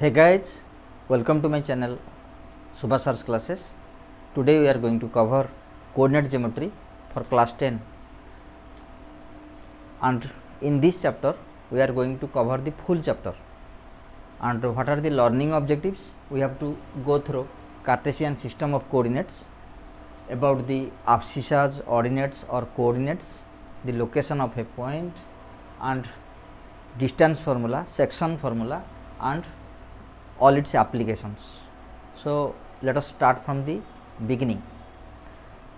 Hey guys, welcome to my channel Subhash Sir's classes. Today we are going to cover coordinate geometry for class 10, and in this chapter we are going to cover the full chapter. And what are the learning objectives? We have to go through Cartesian system of coordinates, about the abscissas, ordinates or coordinates, the location of a point, and distance formula, section formula, and all its applications. So let us start from the beginning.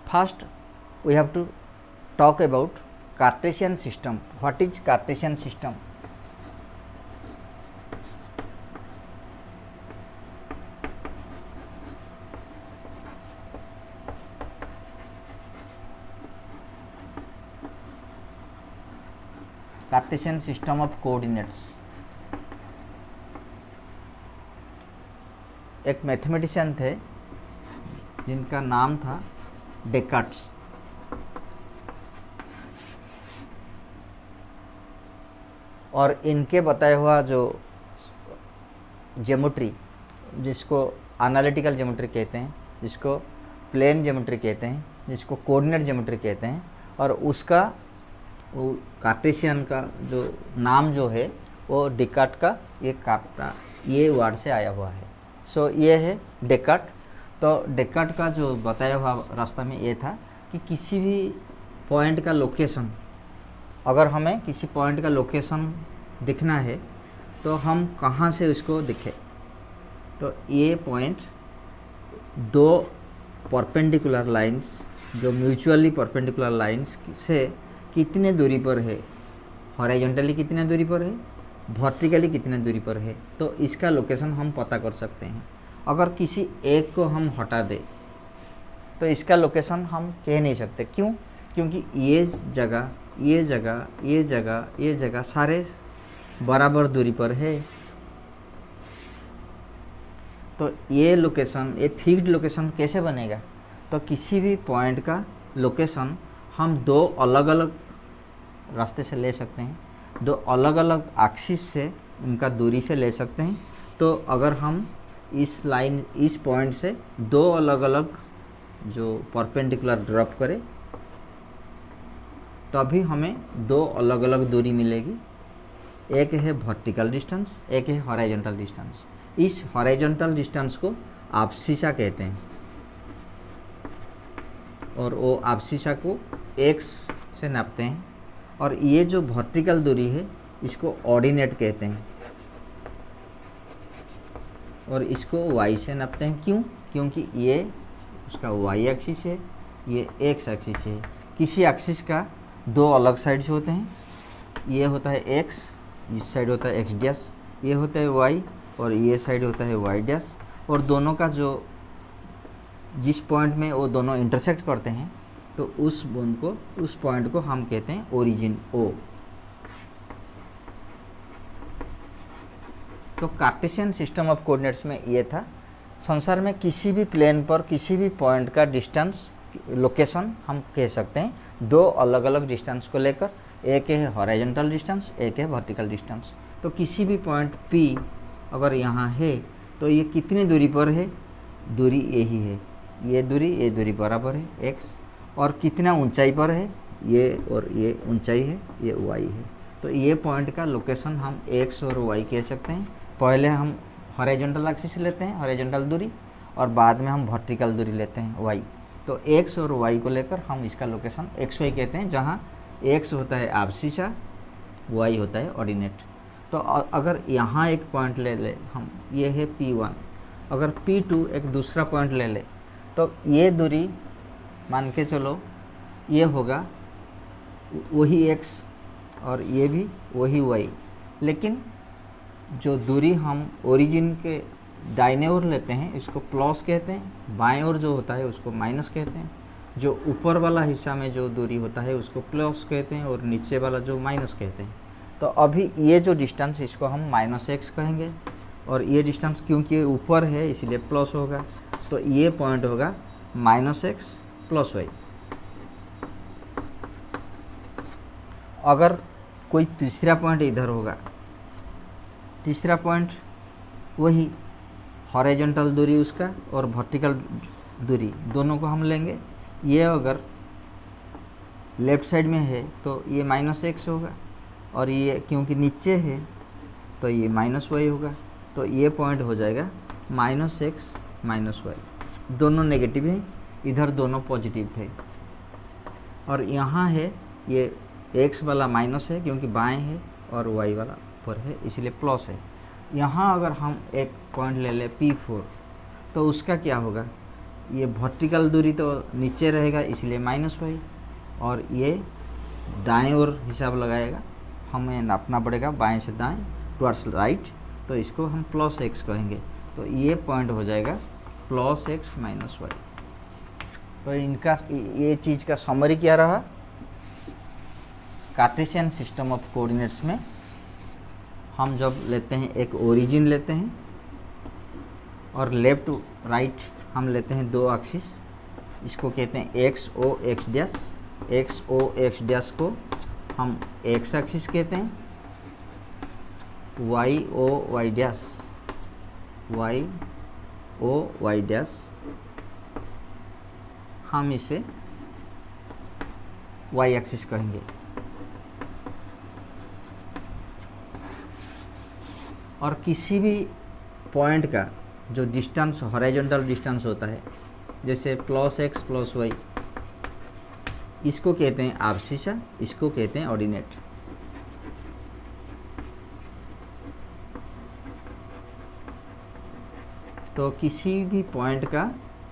First we have to talk about Cartesian system. What is Cartesian system? Cartesian system of coordinates. एक mathematician थे जिनका नाम था डेकार्ट्स। और इनके बताया हुआ जो ज्योमेट्री, जिसको एनालिटिकल ज्योमेट्री कहते हैं, जिसको प्लेन ज्योमेट्री कहते हैं, जिसको कोऑर्डिनेट ज्योमेट्री कहते हैं, और उसका वो कार्टेशियन का जो नाम जो है वो डेकार्ट का ये वर्ड से आया हुआ है। सो ये है डेकार्ट। तो डेकार्ट का जो बताया हुआ रास्ता में ये था कि किसी भी पॉइंट का लोकेशन, अगर हमें किसी पॉइंट का लोकेशन दिखना है तो हम कहाँ से उसको दिखें। तो ये पॉइंट दो परपेंडिकुलर लाइंस, जो म्यूचुअली परपेंडिकुलर लाइंस से कितने दूरी पर है, हॉरिजॉन्टली कितने दूरी पर है, वर्टिकली कितने दूरी पर है, तो इसका लोकेशन हम पता कर सकते हैं। अगर किसी एक को हम हटा दें तो इसका लोकेशन हम कह नहीं सकते। क्यों? क्योंकि ये जगह, ये जगह, ये जगह, ये जगह सारे बराबर दूरी पर है। तो ये लोकेशन, ये फिक्स्ड लोकेशन कैसे बनेगा? तो किसी भी पॉइंट का लोकेशन हम दो अलग अलग रास्ते से ले सकते हैं, दो अलग अलग एक्सिस से उनका दूरी से ले सकते हैं। तो अगर हम इस लाइन, इस पॉइंट से दो अलग अलग जो परपेंडिकुलर ड्रॉप करें तभी हमें दो अलग अलग दूरी मिलेगी। एक है वर्टिकल डिस्टेंस, एक है हॉरिजॉन्टल डिस्टेंस। इस हॉरिजॉन्टल डिस्टेंस को एब्सिसा कहते हैं, और वो एब्सिसा को x से नापते हैं। और ये जो वर्टिकल दूरी है इसको ऑर्डिनेट कहते हैं, और इसको y से नापते हैं। क्यों? क्योंकि ये उसका y एक्सिस है, ये x एक्सिस है। किसी एक्सिस का दो अलग साइड्स होते हैं, ये होता है x, इस साइड होता है x डैश, ये होता है y, और ये साइड होता है y डैश। और दोनों का जो जिस पॉइंट में वो दोनों इंटरसेक्ट करते हैं तो उस पॉइंट को हम कहते हैं ओरिजिन O। तो कार्टेशियन सिस्टम ऑफ कोऑर्डिनेट्स में ये था, संसार में किसी भी प्लेन पर किसी भी पॉइंट का डिस्टेंस, लोकेशन हम कह सकते हैं दो अलग अलग डिस्टेंस को लेकर। एक है हॉरिजॉन्टल डिस्टेंस, एक है वर्टिकल डिस्टेंस। तो किसी भी पॉइंट P अगर यहाँ है तो ये कितनी दूरी पर है? दूरी यही है, ये दूरी बराबर है x। और कितना ऊंचाई पर है? ये और ये ऊंचाई है, ये y है। तो ये पॉइंट का लोकेशन हम x और y कह सकते हैं। पहले हम हॉरिजॉन्टल एक्सिस लेते हैं, हॉरिजॉन्टल दूरी, और बाद में हम वर्टिकल दूरी लेते हैं y। तो x और y को लेकर हम इसका लोकेशन xy कहते हैं, जहाँ x होता है एब्सिसा, y होता है ऑर्डिनेट। तो अगर यहाँ एक पॉइंट ले ले हम, ये है P1, अगर P2 एक दूसरा पॉइंट ले ले तो ये दूरी मान के चलो ये होगा वही x और ये भी वही y। लेकिन जो दूरी हम ओरिजिन के दाहिने ओर लेते हैं इसको प्लस कहते हैं, बाएं ओर जो होता है उसको माइनस कहते हैं। जो ऊपर वाला हिस्सा में जो दूरी होता है उसको प्लस कहते हैं, और नीचे वाला जो माइनस कहते हैं। तो अभी ये जो डिस्टेंस इसको हम -x कहेंगे, और ये डिस्टेंस क्योंकि ऊपर है इसलिए प्लस होगा। तो ये पॉइंट होगा -x + y। अगर कोई तीसरा पॉइंट इधर होगा, तीसरा पॉइंट वही हॉरिजॉन्टल दूरी उसका और वर्टिकल दूरी दोनों को हम लेंगे। ये अगर लेफ्ट साइड में है तो ये -x होगा, और ये क्योंकि नीचे है तो ये -y होगा। तो ये पॉइंट हो जाएगा -x -y, दोनों नेगेटिव हैं, इधर दोनों पॉजिटिव थे। और यहाँ है ये x वाला माइनस है क्योंकि बाएं है, और y वाला ऊपर है इसलिए प्लस है। यहाँ अगर हम एक पॉइंट ले लें P4 तो उसका क्या होगा, ये वर्टिकल दूरी तो नीचे रहेगा इसलिए -y, और ये दाएं ओर हिसाब लगाएगा, हमें नापना पड़ेगा बाएं से दाएं टुवर्ड्स राइट, तो इसको हम +x कहेंगे। तो ये पॉइंट हो जाएगा +x -y। तो इनका ये चीज़ का समरी क्या रहा, कार्टेशियन सिस्टम ऑफ कोऑर्डिनेट्स में हम जब लेते हैं एक ओरिजिन लेते हैं और लेफ्ट राइट हम लेते हैं दो एक्सिस, इसको कहते हैं x o x dash, x o x dash को हम x एक्सिस कहते हैं, y o y dash, y o y dash हम इसे y एक्सिस कहेंगे। और किसी भी पॉइंट का जो डिस्टेंस हॉरिजॉन्टल डिस्टेंस होता है, जैसे +x +y, इसको कहते हैं एब्सिसा, इसको कहते हैं ऑर्डिनेट। तो किसी भी पॉइंट का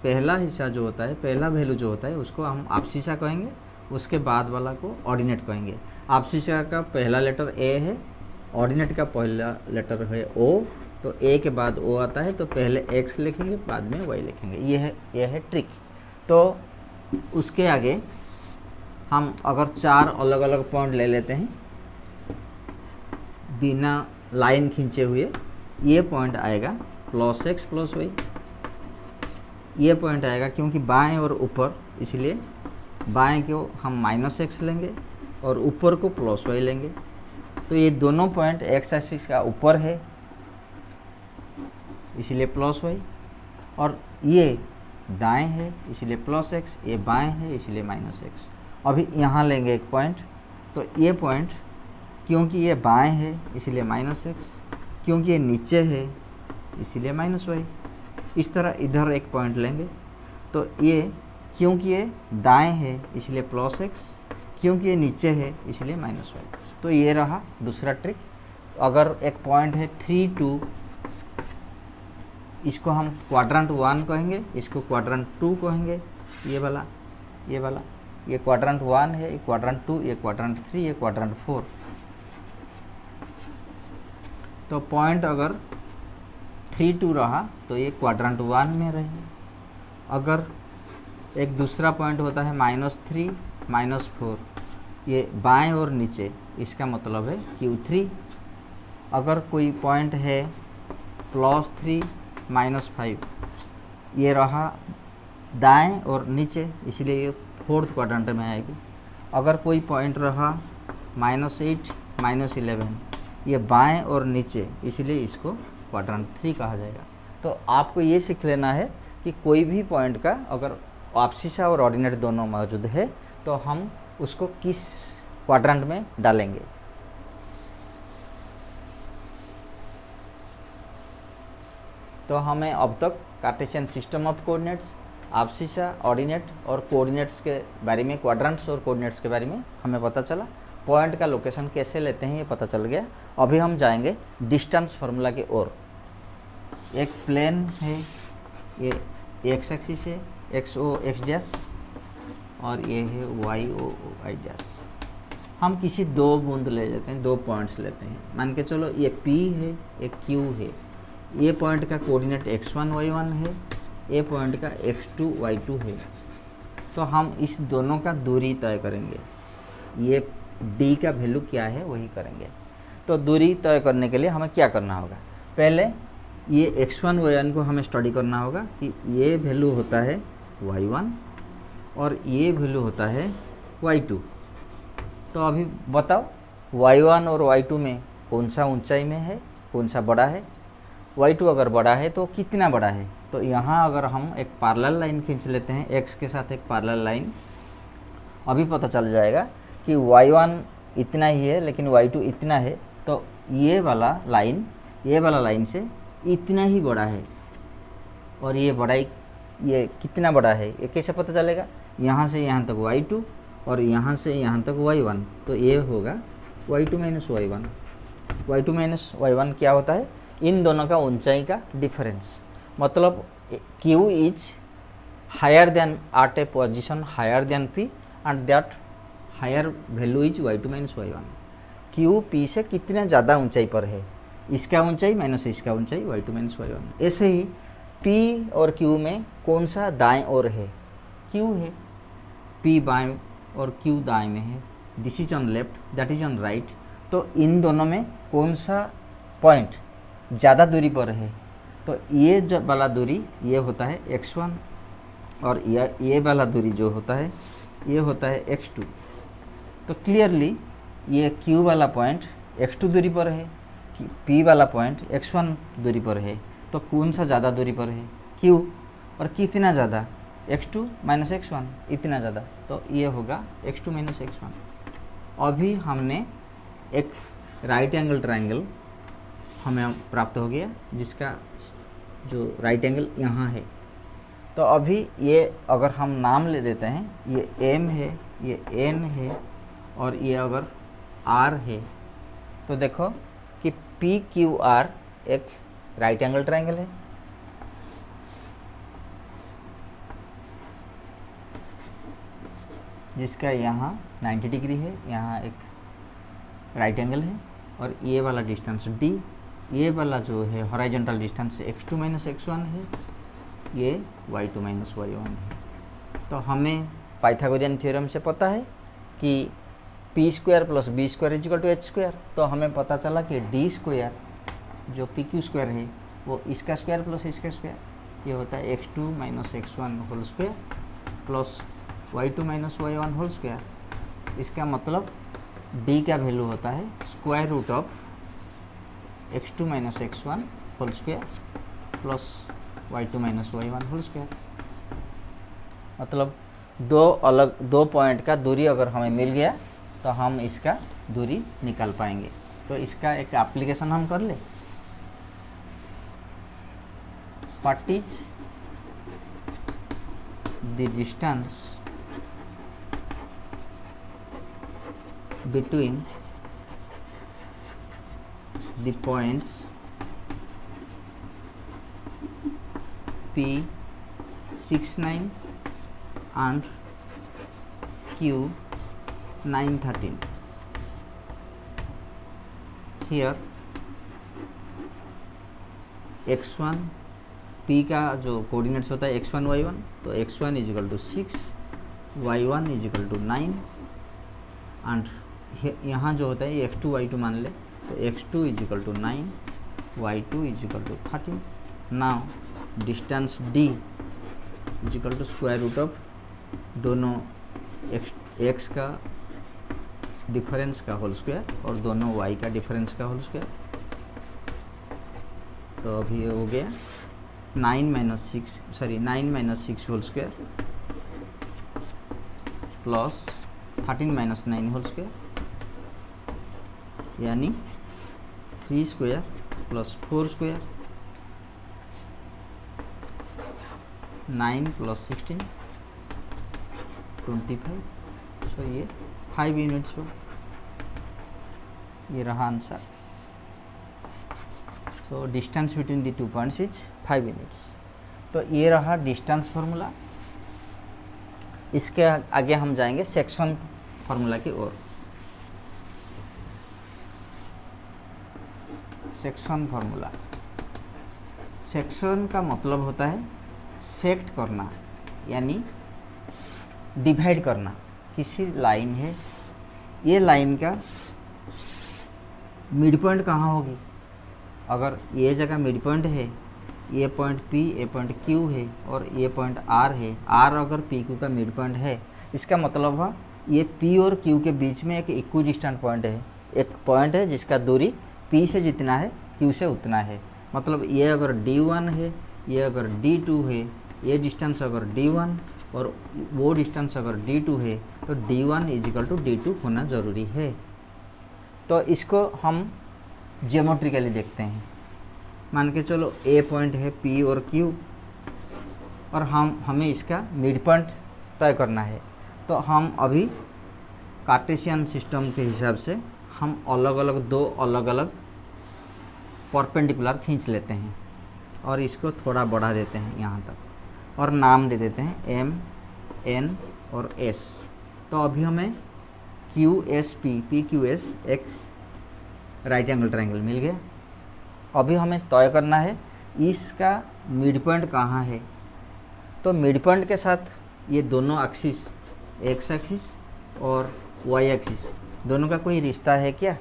पहला हिस्सा जो होता है, पहला वैल्यू जो होता है उसको हम एब्सिसा कहेंगे, उसके बाद वाला को ऑर्डिनेट कहेंगे। एब्सिसा का पहला लेटर A है, ऑर्डिनेट का पहला लेटर है O, तो A के बाद O आता है तो पहले X लिखेंगे बाद में Y लिखेंगे। ये है ट्रिक। तो उसके आगे हम अगर 4 अलग अलग पॉइंट ले लेते हैं बिना लाइन खींचे हुए, ये पॉइंट आएगा +x +y, ये पॉइंट आएगा क्योंकि बाएं और ऊपर, इसलिए बाएं को हम -x लेंगे और ऊपर को +y लेंगे। तो ये दोनों पॉइंट x एक्सिस का ऊपर है इसलिए +y, और ये दाएं है इसलिए +x, ये बाएं है इसलिए -x। अभी यहाँ लेंगे एक पॉइंट, तो ये पॉइंट क्योंकि ये बाएं है इसलिए -x, क्योंकि ये नीचे है इसलिए -y। इस तरह इधर एक पॉइंट लेंगे, तो ये क्योंकि ये दाएं है इसलिए +x, क्योंकि ये नीचे है इसलिए -y। तो ये रहा दूसरा ट्रिक। अगर एक पॉइंट है 3 2, इसको हम क्वाड्रेंट 1 कहेंगे, इसको क्वाड्रेंट 2 कहेंगे, ये वाला ये क्वाड्रेंट 1 है, ये क्वाड्रेंट 2, ये क्वाड्रेंट 3, ये क्वाड्रेंट 4। तो पॉइंट अगर 3 2 रहा तो ये क्वाड्रेंट 1 में रहे। अगर एक दूसरा पॉइंट होता है -3 -4, ये बाएं और नीचे, इसका मतलब है Q3। अगर कोई पॉइंट है +3 -5, ये रहा दाएं और नीचे, इसलिए ये 4th क्वाड्रेंट में आएगी। अगर कोई पॉइंट रहा -8 -11, ये बाएं और नीचे, इसलिए इसको क्वाड्रेंट 3 कहा जाएगा। तो आपको ये सीख लेना है कि कोई भी पॉइंट का अगर एब्सिसा और ऑर्डिनेट दोनों मौजूद है तो हम उसको किस क्वाड्रेंट में डालेंगे। तो हमें अब तक Cartesian system of coordinates, abscissa, ordinate और कोऑर्डिनेट्स के बारे में, क्वाड्रेंट्स और कोऑर्डिनेट्स के बारे में हमें पता चला। पॉइंट का लोकेशन कैसे लेते हैं ये पता चल गया। अभी हम जाएंगे डिस्टेंस फार्मूला की ओर। एक प्लेन है, ये एक्स एक्सिस है, एक्स ओ एक्स डैश, और ये है वाई ओ वाई डैश। हम किसी दो बूंद ले लेते हैं, 2 पॉइंट्स लेते हैं। मान के चलो ये P है, एक Q है। ये पॉइंट का कोऑर्डिनेट x1 y1 है, ये पॉइंट का x2 y2 है। तो हम इस दोनों का दूरी तय करेंगे, ये D का वैल्यू क्या है वही करेंगे। तो दूरी तय करने के लिए हमें क्या करना होगा, पहले ये x1 y1 को हमें स्टडी करना होगा कि ये वैल्यू होता है y1 और ये वैल्यू होता है y2। तो अभी बताओ y1 और y2 में कौन सा ऊंचाई में है, कौन सा बड़ा है। y2 अगर बड़ा है तो कितना बड़ा है, तो यहाँ अगर हम एक पैरेलल लाइन खींच लेते हैं, x के साथ एक पैरेलल लाइन, अभी पता चल जाएगा कि y1 इतना ही है लेकिन y2 इतना है, तो ये वाला लाइन से इतना ही बड़ा है, और ये बड़ाई ये कितना बड़ा है ये कैसे पता चलेगा, यहाँ से यहाँ तक y2 और यहाँ से यहाँ तक y1, तो ये होगा y2 minus y1। y2 minus y1 क्या होता है, इन दोनों का ऊंचाई का डिफरेंस, मतलब q is higher than at a position higher than p and that higher value is y2 minus y1। q p से कितना ज़्यादा ऊंचाई पर है, इसका ऊंचाई माइनस इसका ऊंचाई y2 माइनस y1। ऐसे ही p और q में कौन सा दाएं ओर है, q है, p बाएं और q दाएं में है, this is on left that is on right, तो इन दोनों में कौन सा पॉइंट ज़्यादा दूरी पर है, तो ये जो वाला दूरी ये होता है x1 और ये वाला दूरी जो होता है ये होता है x2। तो क्लियरली ये q वाला पॉइंट x2 दूरी पर है, p वाला पॉइंट x1 दूरी पर है, तो कौन सा ज़्यादा दूरी पर है, q, और कितना ज़्यादा, x2 माइनस x1 इतना ज़्यादा, तो ये होगा x2 माइनस x1। अभी हमने एक राइट एंगल ट्रायंगल हमें प्राप्त हो गया जिसका जो राइट एंगल यहाँ है। तो अभी ये अगर हम नाम ले देते हैं, ये m है, ये n है और ये अगर r है, तो देखो कि PQR एक राइट एंगल ट्रायंगल है। जिसका यहाँ 90 डिग्री है, यहाँ एक राइट एंगल है, और ये वाला डिस्टेंस d, ये वाला जो है horizontal distance x2 minus x1 है, ये y2 माइनस y1 है। तो हमें पाइथागोरियन थ्योरम से पता है कि p square plus b square equal to h square, तो हमें पता चला कि d स्क्वायर जो pq स्क्वायर है वो इसका स्क्वायर प्लस इसका स्क्वायर, ये होता है x2 minus x1 whole square plus y2 minus y1 whole square. इसका मतलब d का वैल्यू होता है square root of x2 minus x1 whole square plus y2 minus y1 whole square. मतलब दो पॉइंट का दूरी अगर हमें मिल गया तो हम इसका दूरी निकाल पाएंगे। तो इसका एक एप्लीकेशन हम कर ले, what is the distance between the points P69 and Q913। Here x1 P का जो कोऑर्डिनेट्स होता है x1 y1, तो x1 is equal to 6, y1 is equal to 9 and यहाँ जो होता है ये x2 y2 मान ले, तो x2 is equal to 9, y2 is equal to 13। Now distance d is equal to square root of दोनों x का डिफरेंस का होल स्क्वायर और दोनों y का डिफरेंस का होल स्क्वायर। तो अभी ये हो गया 9 minus 6 whole square plus 13 minus 9 whole square, यानी 3 square plus 4 square 9 plus 16 25। So ये 5 यूनिट्स हो, ये रहा answer. So distance between the 2 points is 5 units. तो ये रहा डिस्टेंस फार्मूला। इसके आगे हम जाएंगे सेक्शन फार्मूला की ओर। सेक्शन फार्मूला, सेक्शन का मतलब होता है सेक्ट करना, यानी डिवाइड करना। किसी लाइन है, ये लाइन का मिड पॉइंट कहाँ होगी, अगर ये जगह मिड पॉइंट है, ये पॉइंट P, ये पॉइंट Q है और ये पॉइंट R है, R अगर PQ का मिड पॉइंट है, इसका मतलब है ये P और Q के बीच में एक इक्वी डिस्टेंट पॉइंट है। एक पॉइंट है जिसका दूरी P से जितना है Q से उतना है, मतलब ये अगर D1 है, ये अगर D2 है, ये डिस्टेंस अगर D1 और वो डिस्टेंस अगर D2 है, तो D1 इजिकल टू D2 होना ज़रूरी है। तो इसको हम जियोमेट्रिकली देखते हैं। मान के चलो ए पॉइंट है P और Q, और हमें इसका मिड पॉइंट तय करना है। तो हम अभी कार्टेशियन सिस्टम के हिसाब से हम दो अलग अलग परपेंडिकुलर खींच लेते हैं और इसको थोड़ा बढ़ा देते हैं यहाँ तक, और नाम दे देते हैं M, N और S। तो अभी हमें QSP, PQS एक राइट एंगल ट्रायंगल मिल गया। अभी हमें तय करना है इसका मिड पॉइंट कहाँ है। तो मिड पॉइंट के साथ ये दोनों एक्सिस, एक्स एक्सिस और वाई एक्सिस, दोनों का कोई रिश्ता है क्या?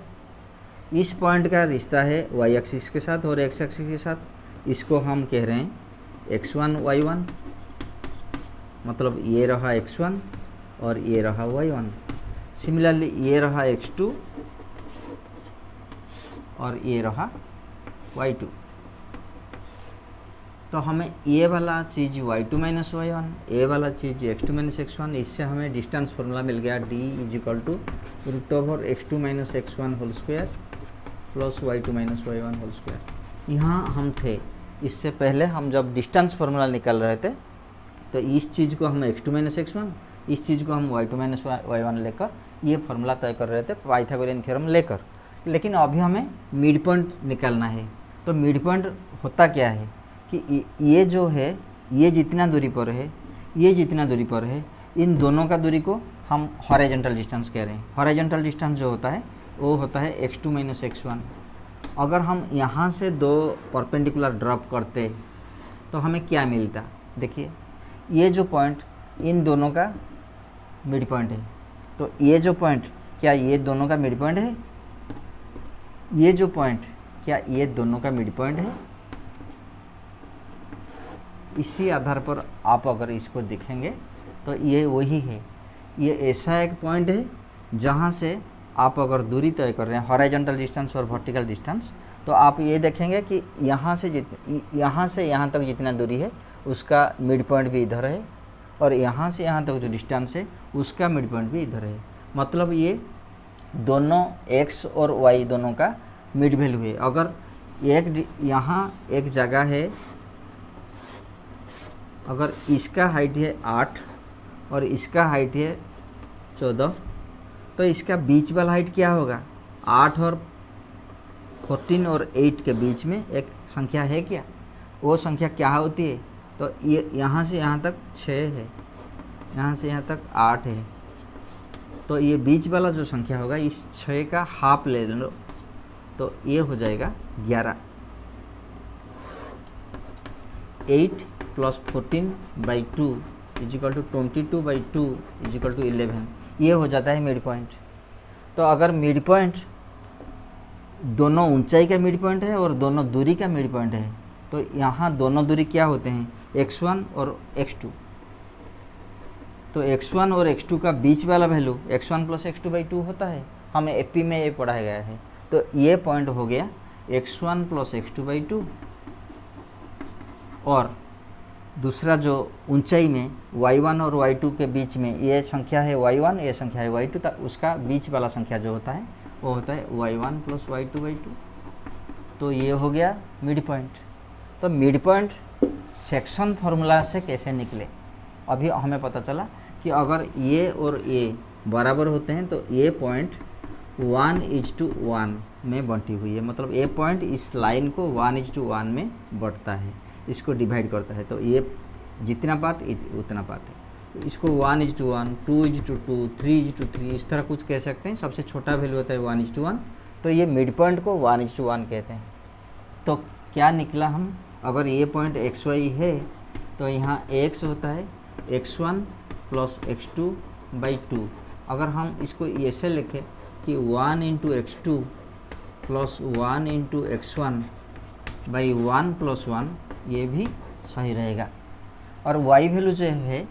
इस पॉइंट का रिश्ता है वाई एक्सिस के साथ और एक्स एक्सिस के साथ। इसको हम कह रहे हैं x1 y1, मतलब ये रहा x1 और ये रहा y1। सिमिलरली ये रहा x2 और ये रहा y2। तो हमें ये वाला चीज़ y2 माइनस y1, ये वाला चीज़ x2 माइनस x1, इससे हमें डिस्टेंस फार्मूला मिल गया d equal to √x2 minus x1 whole square plus y2 minus y1 whole square. यहाँ हम थे, इससे पहले हम जब डिस्टेंस फार्मूला निकाल रहे थे तो इस चीज़ को हम x2 माइनस x1, इस चीज़ को हम y2 माइनस y1 लेकर ये फार्मूला तय कर रहे थे पाइथागोरियन थ्योरम लेकर। लेकिन अभी हमें मिड पॉइंट निकालना है। तो मिड पॉइंट होता क्या है कि ये जो है, ये जितना दूरी पर है, ये जितना दूरी पर है, इन दोनों का दूरी को हम हॉरिजॉन्टल डिस्टेंस कह रहे हैं। हॉरिजॉन्टल डिस्टेंस जो होता है वो होता है x2 माइनस x1। अगर हम यहाँ से दो परपेंडिकुलर ड्रॉप करते तो हमें क्या मिलता? देखिए, ये जो पॉइंट इन दोनों का मिड पॉइंट है। तो ये जो पॉइंट, क्या ये दोनों का मिड पॉइंट है? ये जो पॉइंट, क्या ये दोनों का मिड पॉइंट है? इसी आधार पर आप अगर इसको देखेंगे तो ये वही है। ये ऐसा एक पॉइंट है जहाँ से आप अगर दूरी तय कर रहे हैं, हॉरिजॉन्टल डिस्टेंस और वर्टिकल डिस्टेंस, तो आप ये देखेंगे कि यहाँ से यहाँ तक जितना दूरी है उसका मिड पॉइंट भी इधर है, और यहाँ से यहाँ तक जो डिस्टेंस है उसका मिड पॉइंट भी इधर है। मतलब ये दोनों x और y दोनों का मिड वैल्यू है। अगर यहाँ एक जगह है, अगर इसका हाइट है 8 और इसका हाइट है 14, तो इसका बीच वाला हाइट क्या होगा? 8 और 14 और 8 के बीच में एक संख्या है क्या? वो संख्या क्या होती है? तो ये यहाँ से यहाँ तक 6 है, यहाँ से यहाँ तक 8 है। तो ये बीच वाला जो संख्या होगा, इस 6 का हाफ ले लो तो ये हो जाएगा 11। 8 plus 14/2 equal to 22/2 equal to 11। ये हो जाता है मिड पॉइंट। तो अगर मिड पॉइंट दोनों ऊंचाई का मिड पॉइंट है और दोनों दूरी का मिड पॉइंट है, तो यहाँ दोनों दूरी क्या होते हैं? x1 और x2। तो x1 और x2 का बीच वाला वैल्यू x1 प्लस x2/2 होता है। हमें एपी में ये पढ़ाया गया है। तो ये पॉइंट हो गया x1 प्लस x2/2, और दूसरा जो ऊंचाई में y1 और y2 के बीच में ये संख्या है y1, ये संख्या है y2, तक उसका बीच वाला संख्या जो होता है वो होता है y1 प्लस y2/2। तो ये हो गया मिड पॉइंट। तो मिड पॉइंट सेक्शन फार्मूला से कैसे निकले? अभी हमें पता चला कि अगर ये और ये बराबर होते हैं तो ये पॉइंट 1:1 में बंटी हुई है। मतलब ये पॉइंट इस लाइन को 1:1 में बढ़ता है, इसको डिवाइड करता है। तो ये जितना पार्ट उतना पार्ट है। तो इसको 1:1, 2:2, 3:3 इस तरह कुछ कह सकते हैं। सबसे छोटा वैल्यू होता है 1:1। तो ये मिड पॉइंट को 1:1 कहते हैं। तो क्या निकला? हम अगर ये पॉइंट xy है तो यहाँ x होता है x1 प्लस x2/2। अगर हम इसको ऐसे लिखें कि 1 × x2 प्लस 1 × x1/1 + 1, ये भी सही रहेगा। और y वैल्यू जो है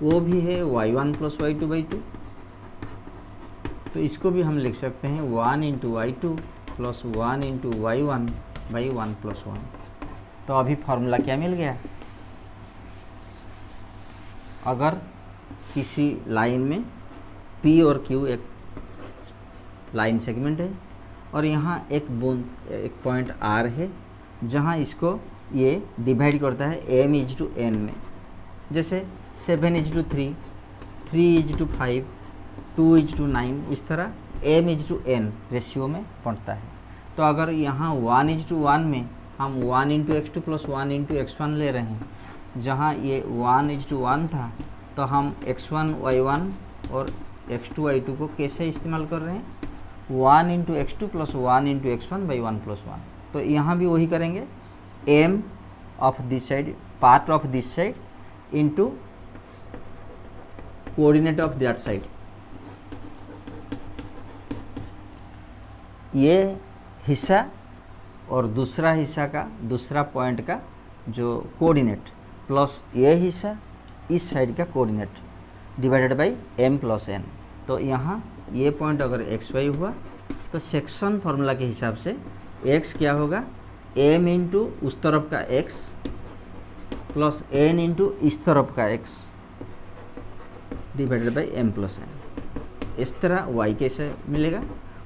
वो भी है y1 प्लस y2/2। तो इसको भी हम लिख सकते हैं 1 × y2 प्लस 1 × y1 बाई 1 + 1। तो अभी फॉर्मूला क्या मिल गया, अगर किसी लाइन में P और Q एक लाइन सेगमेंट है और यहाँ एक पॉइंट R है जहाँ इसको ये डिवाइड करता है m/n में, जैसे 7/3, 3/5, 2/9, इस तरह m/n रेशियो में पड़ता है। तो अगर यहाँ 1:1 में हम 1 × x2 + 1 × x1 ले रहे हैं, जहाँ ये 1:1 था, तो हम x1 y1 और x2 y2 को कैसे इस्तेमाल कर रहे हैं, 1 × x2 + 1 × x1 / 1 + 1। तो यहाँ भी वही करेंगे, m of this side, part of this side into coordinate of that side. ये हिस्सा और दूसरा हिस्सा का, दूसरा पॉइंट का जो कोऑर्डिनेट प्लस ये हिस्सा इस साइड का coordinate divided by m + n। तो यहाँ ये पॉइंट अगर xy हुआ तो सेक्शन फार्मूला के हिसाब से x क्या होगा, m इंटू उस तरफ का x प्लस n इंटू इस तरफ का x divided by m + n। इस तरह y कैसे मिलेगा,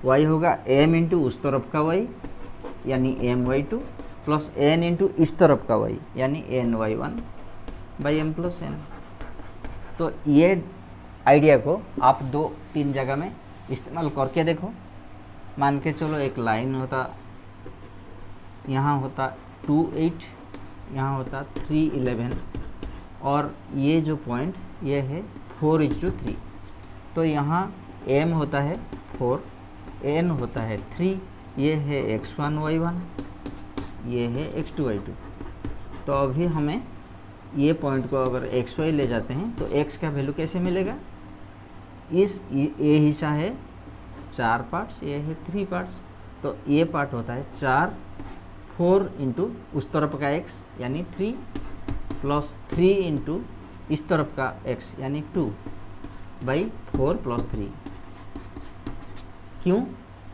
y होगा m इंटू उस तरफ का y यानी my2 प्लस n इंटू इस तरफ का y यानी ny1 बाई m + n। तो ये आइडिया को आप 2-3 जगह में इस्तेमाल करके देखो। मान के चलो एक लाइन होता, यहाँ होता 2, 8, यहाँ होता 3, 11 और ये जो पॉइंट ये है 4:3। तो यहाँ m होता है 4, n होता है 3, ये है x1 y1, ये है x2 y2। तो अभी हमें ये पॉइंट को अगर xy ले जाते हैं तो x का वैल्यू कैसे मिलेगा, ये हिस्सा है 4 पार्ट्स, ये है 3 पार्ट्स। तो ये पार्ट होता है 4, 4 इंटू उस तरफ का x यानी 3 प्लस 3 इंटू इस तरफ का x यानी 2 बाई 4 + 3। क्यों,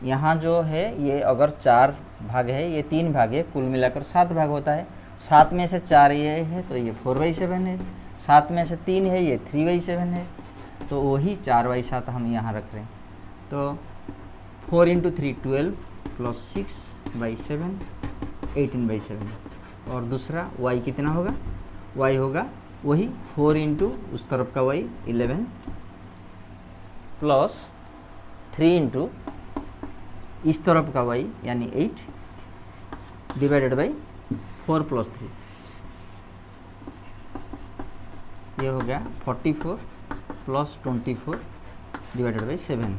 यहाँ जो है ये अगर 4 भाग है, ये 3 भाग है, कुल मिलाकर 7 भाग होता है। 7 में से 4 ये है तो ये 4/7 है, 7 में से 3 है ये 3/7 है, तो वही 4/7 हम यहाँ रख रहे हैं। तो 4 × 3 12 प्लस 6/7 18/7। और दूसरा y कितना होगा, y होगा वही 4 इंटू उस तरफ का y 11 प्लस 3 इंटू इस तरफ का y यानी 8 डिवाइडेड बाई 4 + 3। ये हो गया 44 plus 24 divided by 7।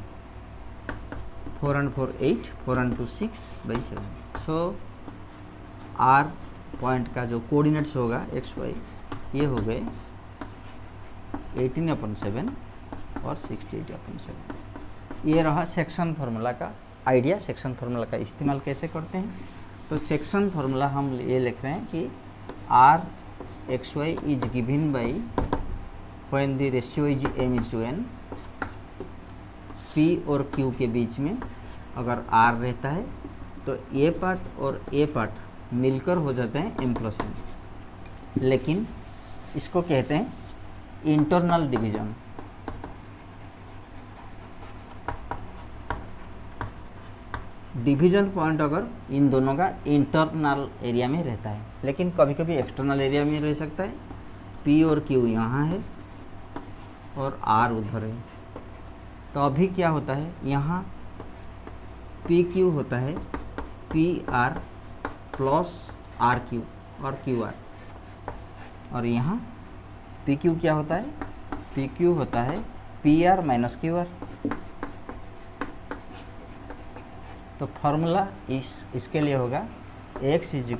4 and 4 8, 4 and 2 6/7। So r point का जो कोऑर्डिनेट्स होगा xy ये हो गए 18/7 और 68/7। ये रहा सेक्शन फार्मूला का आइडिया। सेक्शन फार्मूला का इस्तेमाल कैसे करते हैं, तो सेक्शन फार्मूला हम ये लिख रहे हैं कि r(xy) is given by when the ratio is m/n। p और q के बीच में अगर r रहता है तो ये पार्ट और ये पार्ट मिलकर हो जाते हैं m + n, लेकिन इसको कहते हैं इंटरनल डिवीजन। डिवीजन पॉइंट अगर इन दोनों का इंटरनल एरिया में रहता है, लेकिन कभी कभी एक्सटर्नल एरिया में रह सकता है। P और Q यहाँ है और R उधर है। तो अभी क्या होता है, यहाँ PQ होता है PR प्लस RQ और QR, और यहाँ PQ क्या होता है, PQ होता है PR - QR। तो फार्मूला इसके लिए होगा x =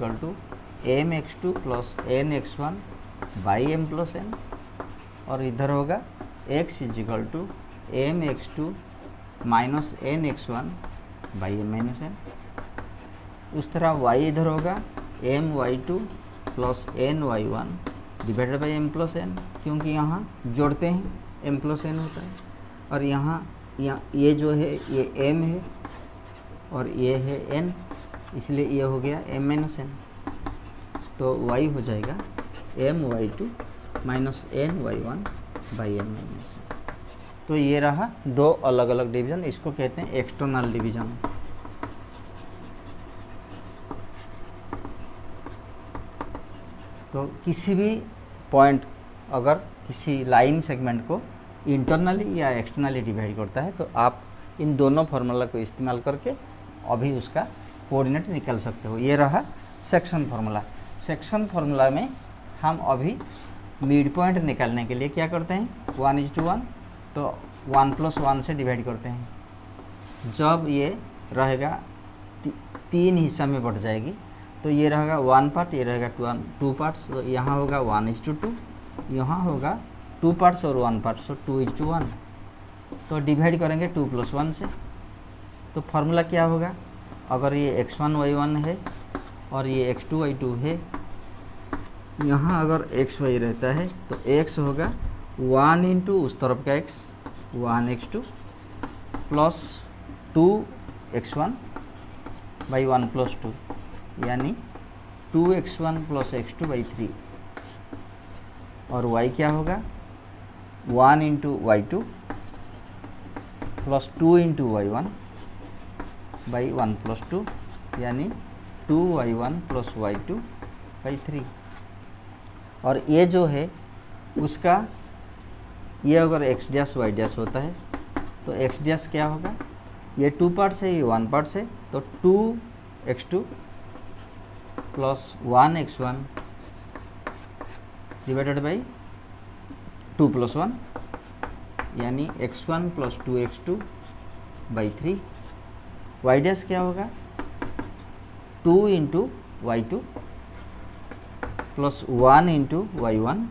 mx2 + nx1 by m + n, और इधर होगा x = mx2 - nx1 by m - n। उस तरह y इधर होगा my2 + ny1 divided by m + n, क्योंकि यहाँ जोड़ते हैं m + n होता है। और यहाँ ये जो है ये m है और ये है n, इसलिए ये हो गया m माइनस n। तो y हो जाएगा my2 minus ny1 by m minus n। तो ये रहा दो अलग अलग डिवीज़न, इसको कहते हैं एक्सटर्नल डिवीज़न। तो किसी भी पॉइंट अगर किसी लाइन सेगमेंट को इंटरनली या एक्सटर्नली डिवाइड करता है तो आप इन दोनों फार्मूला को इस्तेमाल करके अभी उसका कोऑर्डिनेट निकाल सकते हो। ये रहा सेक्शन फार्मूला। सेक्शन फार्मूला में हम अभी मिड पॉइंट निकालने के लिए क्या करते हैं, 1:1, तो 1+1 से डिवाइड करते हैं। जब ये रहेगा 3 हिस्सा में बढ़ जाएगी तो ये रहेगा 1 पार्ट, ये रहेगा 2 पार्ट्स। तो यहाँ होगा 1:2, यहाँ होगा 2 पार्ट्स और 1 पार्ट, सो 2:1। तो डिवाइड करेंगे 2+1 से। तो फार्मूला क्या होगा, अगर ये x1 y1 है और ये x2 y2 है, यहाँ अगर x y रहता है तो x होगा 1 इंटू उस तरफ का x 1x2 plus 2x1 by 1+2 यानी 2x1 प्लस x2 बाई 3। और y क्या होगा 1 into y2 plus 2 into y1 by 1+2 यानी 2y1 प्लस y2 बाई 3। और ये जो है उसका ये अगर x डैश y डैश होता है तो x डैश क्या होगा, ये 2 पार्ट्स है, ये 1 पार्ट्स है, तो 2x2 plus 1x1 divided by 2+1 यानी x1 plus 2x2 by 3। y dash क्या होगा 2 into y2 plus 1 into y1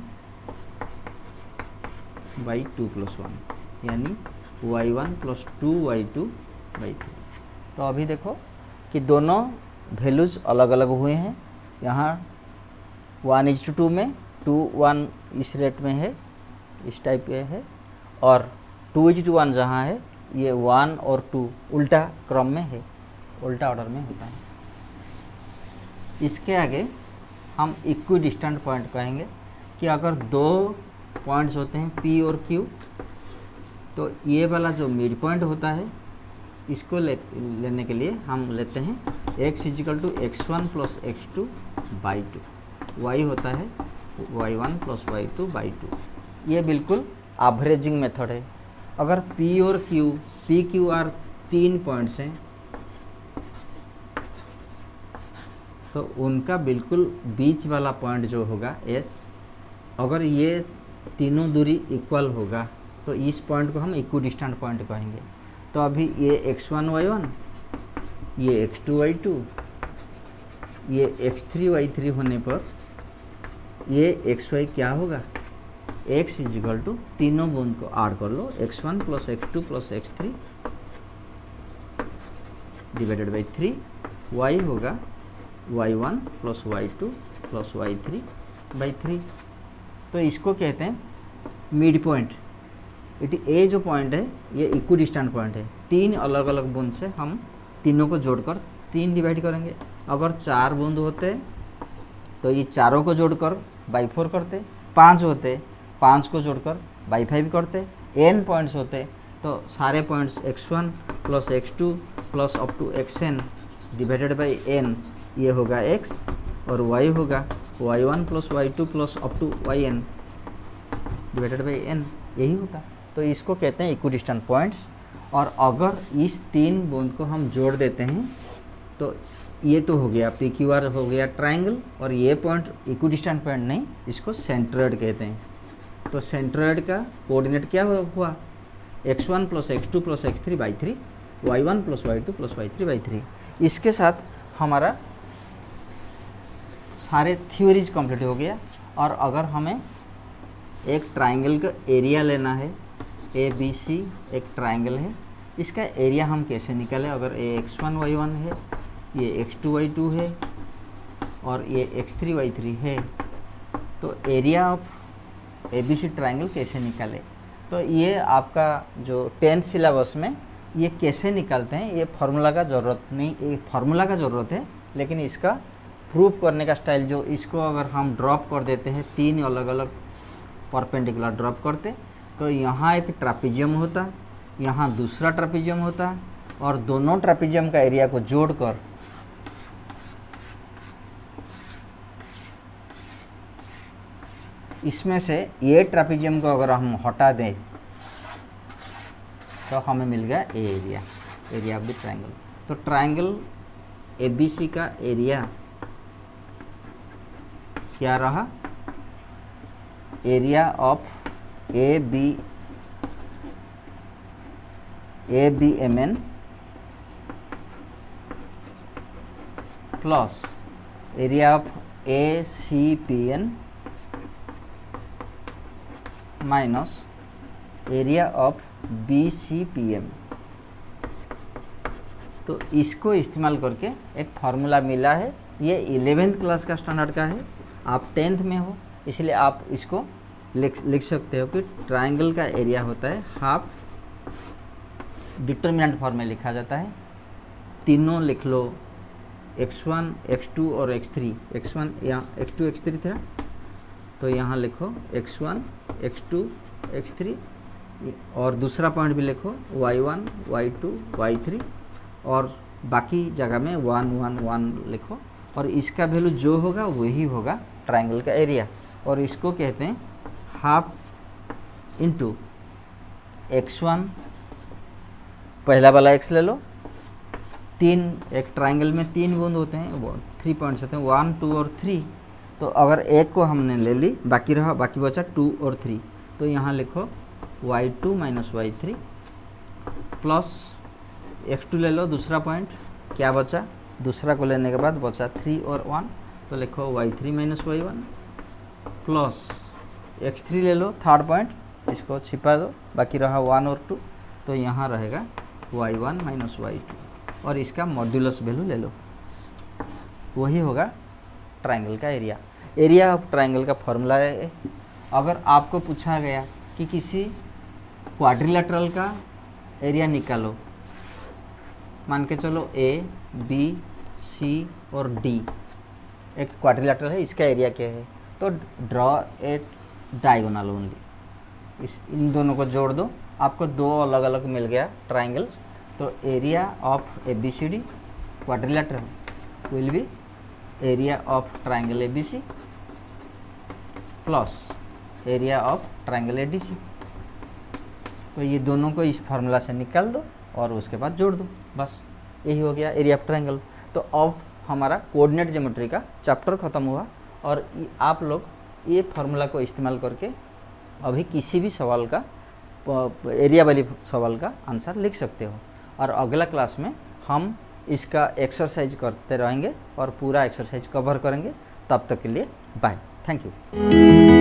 by 2+1 यानी y1 प्लस 2y2 बाई 3। तो अभी देखो कि दोनों वैल्यूज़ अलग अलग हुए हैं। यहाँ 1:2 में 2:1 इस रेट में है, इस टाइप के है, और 2:1 जहाँ है ये 1 और 2 उल्टा क्रम में है, उल्टा ऑर्डर में होता है। इसके आगे हम इक्वी डिस्टेंट पॉइंट कहेंगे कि अगर दो पॉइंट्स होते हैं P और Q, तो ये वाला जो मिड पॉइंट होता है इसको लेने के लिए हम लेते हैं x = x1 plus x2 by 2, y होता है y1 प्लस y2 बाई 2। ये बिल्कुल एवरेजिंग मेथड है। अगर P और Q, P Q R 3 points हैं तो उनका बिल्कुल बीच वाला पॉइंट जो होगा S, अगर ये तीनों दूरी इक्वल होगा तो इस पॉइंट को हम इक्वी डिस्टेंट पॉइंट कहेंगे। तो अभी ये x1 y1, ये x2 y2, ये x3 y3 होने पर ये xy क्या होगा, x = तीनों बूंद को ऐड कर लो, x1 plus x2 plus x3 divided by 3, y होगा y1 plus y2 plus y3 by 3। तो इसको कहते हैं मिड पॉइंट। ये जो पॉइंट है ये इक्वी डिस्टेंट पॉइंट है। 3 अलग अलग बूंद से हम तीनों को जोड़कर 3 डिवाइड करेंगे। अगर 4 बूंद होते तो ये चारों को जोड़कर बाई 4 करते, 5 होते 5 को जोड़कर बाई 5 करते, n पॉइंट्स होते तो सारे points x1 plus x2 plus up to xn divided by n, ये होगा x, और y होगा y1 plus y2 plus up to yn divided by n, यही होता। तो इसको कहते हैं इक्वी डिस्टेंट पॉइंट्स। और अगर इस 3 बूंद को हम जोड़ देते हैं तो ये तो हो गया PQR हो गया ट्रायंगल, और ये पॉइंट इक्वी डिस्टेंट पॉइंट नहीं, इसको सेंट्रोइड कहते हैं। तो सेंट्रोइड का कोऑर्डिनेट क्या हुआ, x1 plus x2 plus x3 by 3, y1 plus y2 plus y3 by 3। इसके साथ हमारा सारे थ्योरीज कंप्लीट हो गया। और अगर हमें एक ट्रायंगल का एरिया लेना है, ABC एक ट्रायंगल है, इसका एरिया हम कैसे निकालें। अगर ये x1 y1 है, ये x2 y2 है और ये x3 y3 है, तो एरिया ऑफ ABC ट्रायंगल कैसे निकालें। तो ये आपका जो 10th सिलेबस में ये कैसे निकालते हैं, ये फार्मूला का ज़रूरत नहीं, ये फार्मूला का ज़रूरत है, लेकिन इसका प्रूफ करने का स्टाइल जो इसको अगर हम ड्रॉप कर देते हैं, 3 अलग अलग परपेंडिकुलर ड्रॉप करते, तो यहाँ एक ट्रापीजियम होता, यहाँ दूसरा ट्रापीजियम होता, और दोनों ट्रापीजियम का एरिया को जोड़कर इसमें से ये ट्रापीजियम को अगर हम हटा दें तो हमें मिल गया a area, area of the triangle. तो ट्रायंगल एबीसी का एरिया क्या रहा, area of A B M N plus area of A C P N minus area of B C P M. तो इसको इस्तेमाल करके एक फार्मूला मिला है, ये 11th क्लास का स्टैंडर्ड का है, आप 10th में हो, इसलिए आप इसको लिख सकते हो कि ट्रायंगल का एरिया होता है हाफ, डिटर्मिनेंट फॉर्म में लिखा जाता है, तीनों लिख लो, x1 x2 और x3, x1 यहाँ x2 x3 था, तो यहाँ लिखो x1 x2 x3, और दूसरा पॉइंट भी लिखो y1 y2 y3, और बाकी जगह में 1 1 1 लिखो, और इसका वैल्यू जो होगा वही होगा ट्रायंगल का एरिया, और इसको कहते हैं हाफ इंटू x1, पहला वाला x ले लो, एक ट्रायंगल में 3 बूंद होते हैं, 3 पॉइंट्स होते हैं, 1 2 और 3, तो अगर एक को हमने ले ली, बाकी रहा, बाकी बचा 2 और 3, तो यहाँ लिखो y2 minus y3 plus x2 ले लो, दूसरा पॉइंट क्या बचा, दूसरा को लेने के बाद बचा 3 और 1, तो लिखो y3 minus y1 plus x3 ले लो, थर्ड पॉइंट, इसको छिपा दो, बाकी रहा 1 और 2, तो यहाँ रहेगा y1 माइनस y2, और इसका मॉड्यूलस वैल्यू ले लो, वही होगा ट्रायंगल का एरिया। एरिया ऑफ ट्रायंगल का फॉर्मूला है, अगर आपको पूछा गया कि किसी क्वाड्रिलेटरल का एरिया निकालो, मान के चलो ए बी सी और डी एक क्वाड्रिलेटरल है, इसका एरिया क्या है, तो ड्रॉ ए डायगोनल ओनली, इन दोनों को जोड़ दो, आपको 2 अलग अलग मिल गया ट्रायंगल, तो area of A B C D quadrilateral will be area of triangle A B C plus area of triangle A D C. तो ये दोनों को इस फार्मूला से निकाल दो और उसके बाद जोड़ दो, बस यही हो गया एरिया ऑफ ट्रायंगल। तो अब हमारा कोऑर्डिनेट ज्योमेट्री का चैप्टर ख़त्म हुआ, और आप लोग ये फार्मूला को इस्तेमाल करके अभी किसी भी सवाल का एरिया वाली सवाल का आंसर लिख सकते हो, और अगला क्लास में हम इसका एक्सरसाइज करते रहेंगे और पूरा एक्सरसाइज कवर करेंगे। तब तक के लिए बाय, थैंक यू।